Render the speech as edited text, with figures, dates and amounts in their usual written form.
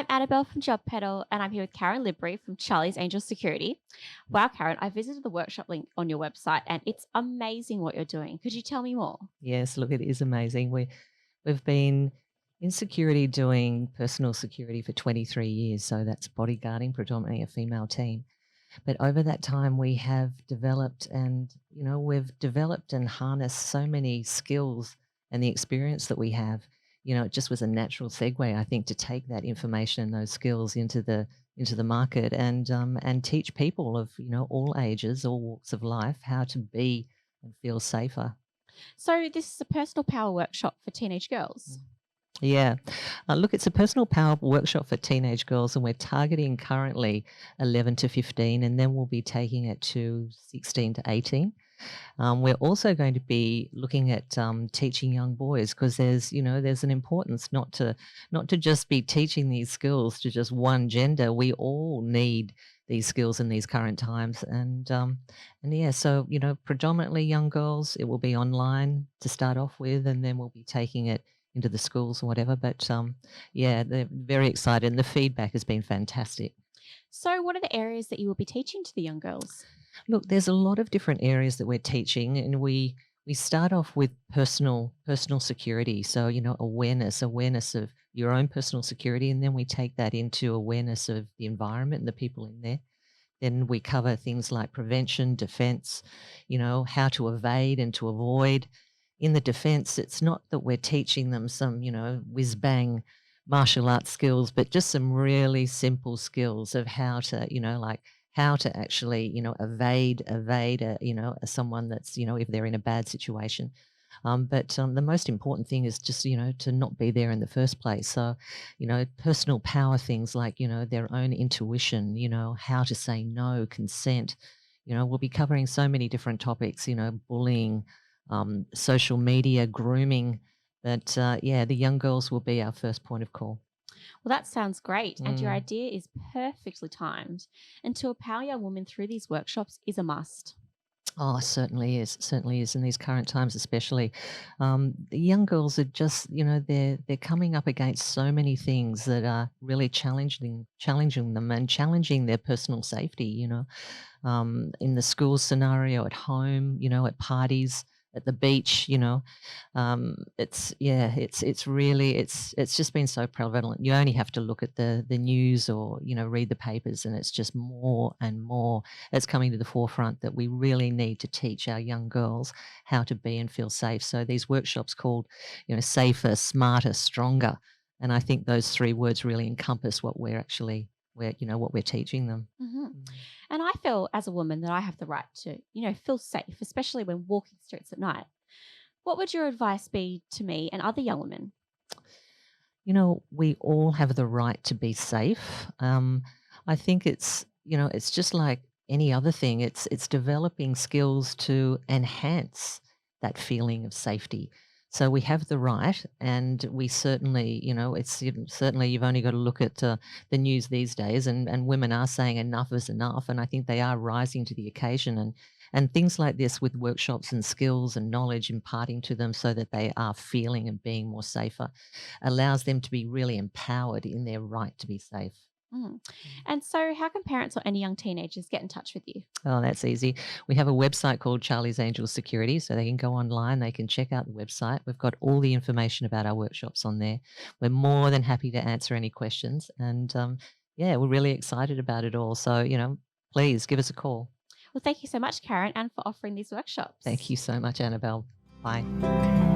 I'm Annabelle from Job Pedal, and I'm here with Karen Libri from Charlie's Angel Security. Wow, Karen, I visited the workshop link on your website, and it's amazing what you're doing. Could you tell me more? Yes, look, it is amazing. We've been in security doing personal security for 23 years, so that's bodyguarding, predominantly a female team. But over that time, we have developed we've developed and harnessed so many skills and the experience that we have. It just was a natural segue, I think, to take that information and those skills into the market and teach people of all ages, all walks of life, how to be and feel safer. So, this is a personal power workshop for teenage girls. Yeah. Look, it's a personal power workshop for teenage girls, and we're targeting currently 11 to 15, and then we'll be taking it to 16 to 18. We're also going to be looking at teaching young boys because there's an importance not to just be teaching these skills to just one gender. We all need these skills in these current times, and yeah, so predominantly young girls. It will be online to start off with, and then we'll be taking it into the schools and whatever. But yeah, they're very excited, and the feedback has been fantastic. So, what are the areas that you will be teaching to the young girls? Look, there's a lot of different areas that we're teaching, and we start off with personal security. So awareness of your own personal security, and then we take that into awareness of the environment and the people in there. Then we cover things like prevention, defense, how to evade and to avoid. In the defense, it's not that we're teaching them some, whiz bang martial arts skills, but just some really simple skills of how to, like how to actually, evade, someone that's, if they're in a bad situation. But the most important thing is just, to not be there in the first place. So, personal power things like, their own intuition, how to say no, consent. We'll be covering so many different topics, bullying, social media, grooming. But yeah, the young girls will be our first point of call. Well, that sounds great, and your Mm. idea is perfectly timed. And to empower young women through these workshops is a must. Oh, it certainly is in these current times, especially. The young girls are just, they're coming up against so many things that are really challenging them and challenging their personal safety. In the school scenario, at home, at parties, at the beach. It's yeah, it's really it's just been so prevalent. You only have to look at the news or read the papers, and it's just more and more. It's coming to the forefront that we really need to teach our young girls how to be and feel safe. So these workshops called, safer, smarter, stronger, and I think those three words really encompass what what we're teaching them. hmm Mm. And I feel as a woman that I have the right to, feel safe, especially when walking streets at night. What would your advice be to me and other young women? We all have the right to be safe. I think it's just like any other thing. It's developing skills to enhance that feeling of safety. So we have the right, and we certainly, certainly you've only got to look at the news these days, and women are saying enough is enough, and I think they are rising to the occasion, and things like this with workshops and skills and knowledge imparting to them so that they are feeling and being more safer allows them to be really empowered in their right to be safe. Mm. Mm. And so, how can parents or any young teenagers get in touch with you? Oh, that's easy. We have a website called Charlie's Angel Security, so they can go online, they can check out the website. We've got all the information about our workshops on there. We're more than happy to answer any questions, and yeah, we're really excited about it all. So, please give us a call. Well, thank you so much, Karen, and for offering these Thank workshops. you so much, Annabelle. Bye.